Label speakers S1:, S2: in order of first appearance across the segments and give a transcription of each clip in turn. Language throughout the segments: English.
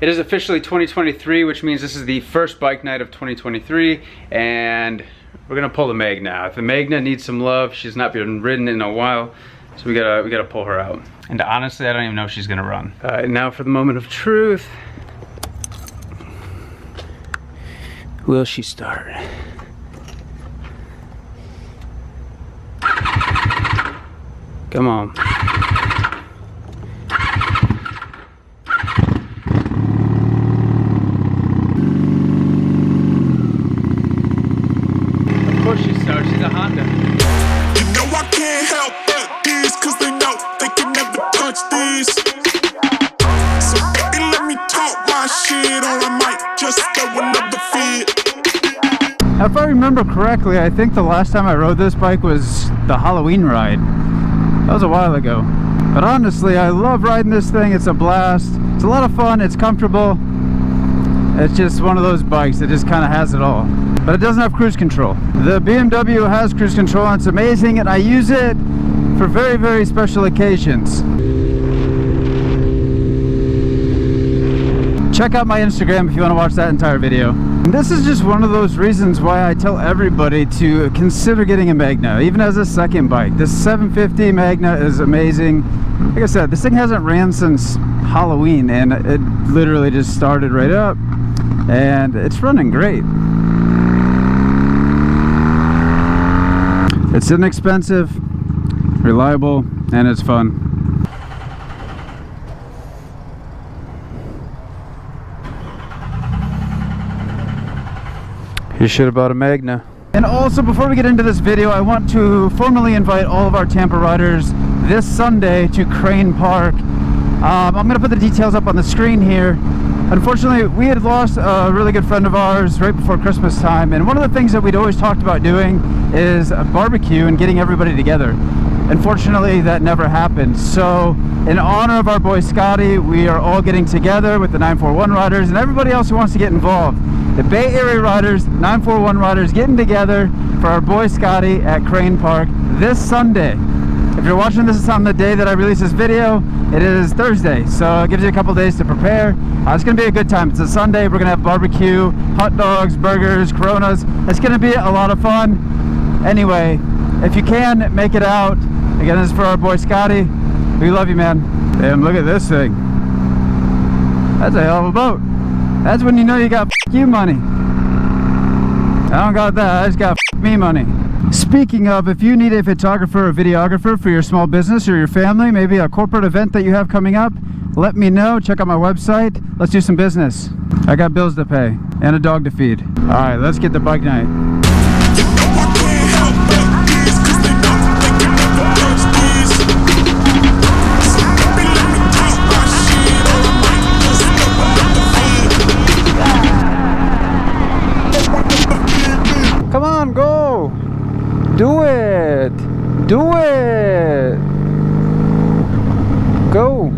S1: It is officially 2023, which means this is the first bike night of 2023, and we're gonna pull the Magna out. The Magna needs some love. She's not been ridden in a while, so we gotta pull her out. And honestly, I don't even know if she's gonna run. Now for the moment of truth. Will she start? Come on. Of course she starts, she's a Honda.
S2: You know I can't help but these, cause they know they can never touch these. So baby, let me talk my shit, or I might just go another feed.
S3: If I remember correctly, I think the last time I rode this bike was the Halloween ride. That was a while ago. But honestly, I love riding this thing. It's a blast. It's a lot of fun. It's comfortable. It's just one of those bikes that just kind of has it all. But it doesn't have cruise control. The BMW has cruise control and it's amazing, and I use it for very, very special occasions. Check out my Instagram if you want to watch that entire video. And this is just one of those reasons why I tell everybody to consider getting a Magna, even as a second bike. This 750 Magna is amazing. Like I said, this thing hasn't ran since Halloween, and it literally just started right up, and it's running great. It's inexpensive, reliable, and it's fun. You should have bought a Magna. And also, before we get into this video, I want to formally invite all of our Tampa riders this Sunday to Crane Park. I'm going to put the details up on the screen here. Unfortunately, we had lost a really good friend of ours right before Christmas time, and one of the things that we'd always talked about doing is a barbecue and getting everybody together. Unfortunately, that never happened. So in honor of our boy Scotty, we are all getting together with the 941 riders and everybody else who wants to get involved. The Bay Area riders, 941 riders, getting together for our boy Scotty at Crane Park this Sunday. If you're watching this on the day that I release this video, it is Thursday, so it gives you a couple days to prepare. It's going to be a good time. It's a Sunday. We're going to have barbecue, hot dogs, burgers, Coronas. It's going to be a lot of fun. Anyway, if you can, make it out. Again, this is for our boy Scotty. We love you, man. Damn, look at this thing. That's a hell of a boat. That's when you know you got you money. I don't got that, I just got me money. Speaking of, if you need a photographer or videographer for your small business or your family, maybe a corporate event that you have coming up, let me know. Check out my website. Let's do some business. I got bills to pay and a dog to feed. All right, let's get the bike night. Come on, go! Do it! Do it! Go!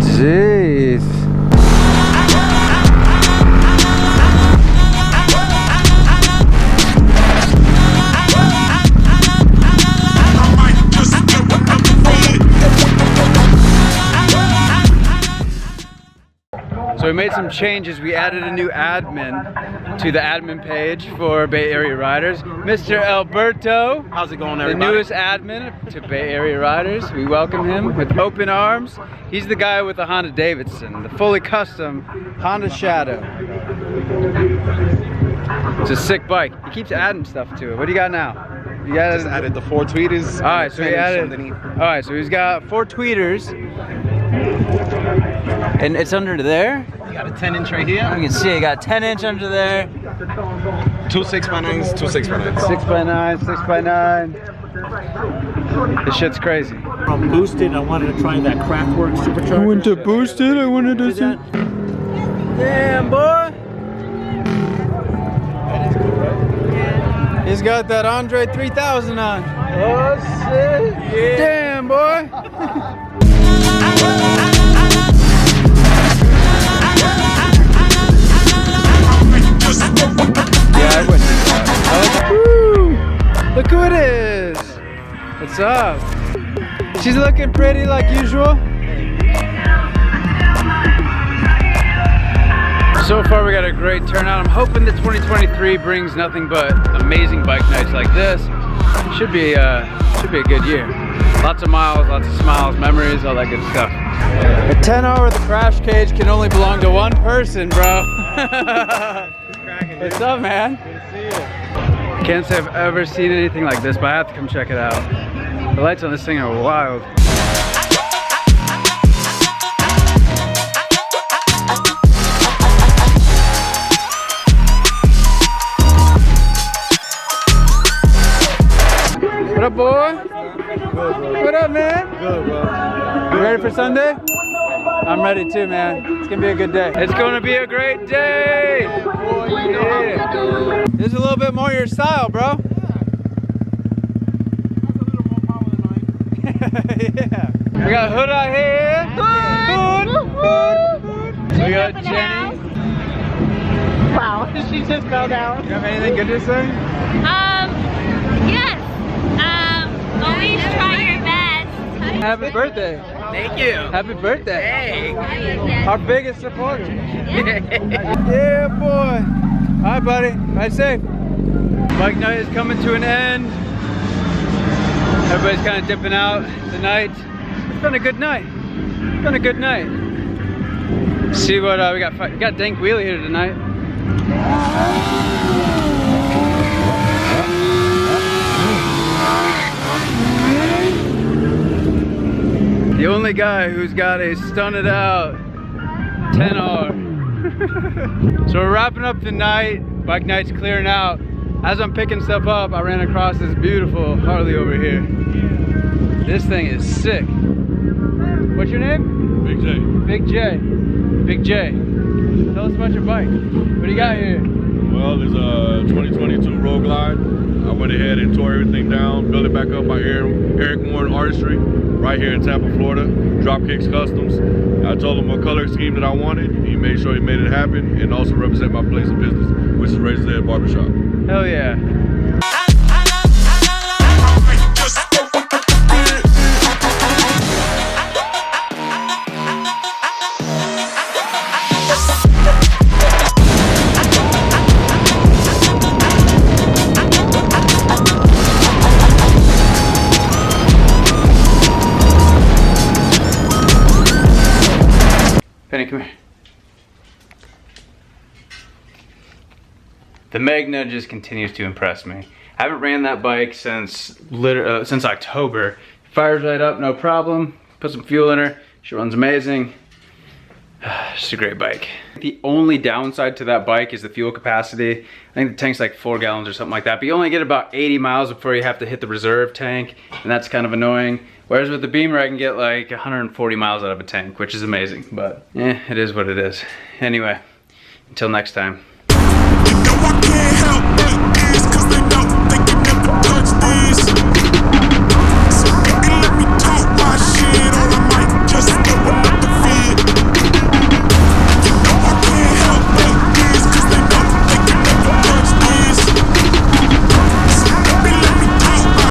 S3: Jeez!
S1: So we made some changes. We added a new admin to the admin page for Bay Area Riders. Mr. Alberto.
S4: How's it going, everybody?
S1: The newest admin to Bay Area Riders. We welcome him with open arms. He's the guy with the Honda Davidson, the fully custom Honda Shadow. It's a sick bike. He keeps adding stuff to it. What do you got now? You got
S4: Just added the 4 tweeters.
S1: All right, so he added. All right, so he's got 4 tweeters. And it's under there.
S4: You got a 10-inch right here.
S1: You can see you got 10-inch under there.
S4: 2 6x9s, 2 6x9s.
S1: 6x9, 6x9. This shit's crazy.
S5: From Boosted, I wanted to try that Craftwork supercharger.
S3: I went to Boosted, I wanted to see.
S1: Damn, boy. He's got that Andre 3000 on. Oh, shit. Yeah. Damn, boy. Yeah, I wouldn't do that. Woo! Look who it is! What's up?
S3: She's looking pretty like usual. So far we got a great turnout. I'm hoping that 2023 brings nothing but amazing bike nights like this. Should be a good year. Lots of miles, lots of smiles, memories, all that good stuff. A 10-hour with a crash cage can only belong to one person, bro. What's up, man? Good to see you. Can't say I've ever seen anything like this, but I have to come check it out. The lights on this thing are wild. What up, boy? Good, bro. What up, man? Good, bro. You ready for Sunday? I'm ready too, man. It's gonna be a good day. It's gonna be a great day! Boy, you know how to do. This is a little bit more your style, bro. Yeah. We got Hood out here. Hood. We got Jenny.
S6: Wow, she just fell down.
S3: You have anything good to say?
S6: Yes. Always try your best.
S3: Happy birthday.
S4: Thank you.
S3: Happy birthday.
S4: Hey.
S3: Our biggest supporter. Yeah, boy. All right, buddy. Ride safe. Bike night is coming to an end. Everybody's kind of dipping out tonight. It's been a good night. It's been a good night. See what we got. We got DankWheelie here tonight. The only guy who's got a stunted out 10R. So we're wrapping up the night. Bike night's clearing out. As I'm picking stuff up, I ran across this beautiful Harley over here. This thing is sick. What's your name?
S7: Big J.
S3: Big J. Big J. Tell us about your bike. What do you got here?
S7: Well, there's a 2022 roadglide. I went ahead and tore everything down, built it back up by Eric Warren Artistry, right here in Tampa, Florida. Dropkicks Customs. I told him what color scheme that I wanted. He made sure he made it happen, and also represent my place of business, which is Razor's Edge Barbershop.
S3: Hell yeah. Penny, come here. The Magna just continues to impress me. I haven't ran that bike since October. Fires right up, no problem. Put some fuel in her. She runs amazing. It's a great bike. The only downside to that bike is the fuel capacity. I think the tank's like 4 gallons or something like that, but you only get about 80 miles before you have to hit the reserve tank, and that's kind of annoying. Whereas with the B.A.R, I can get like 140 miles out of a tank, which is amazing, but it is what it is. Anyway, until next time.
S2: You know I can't help it.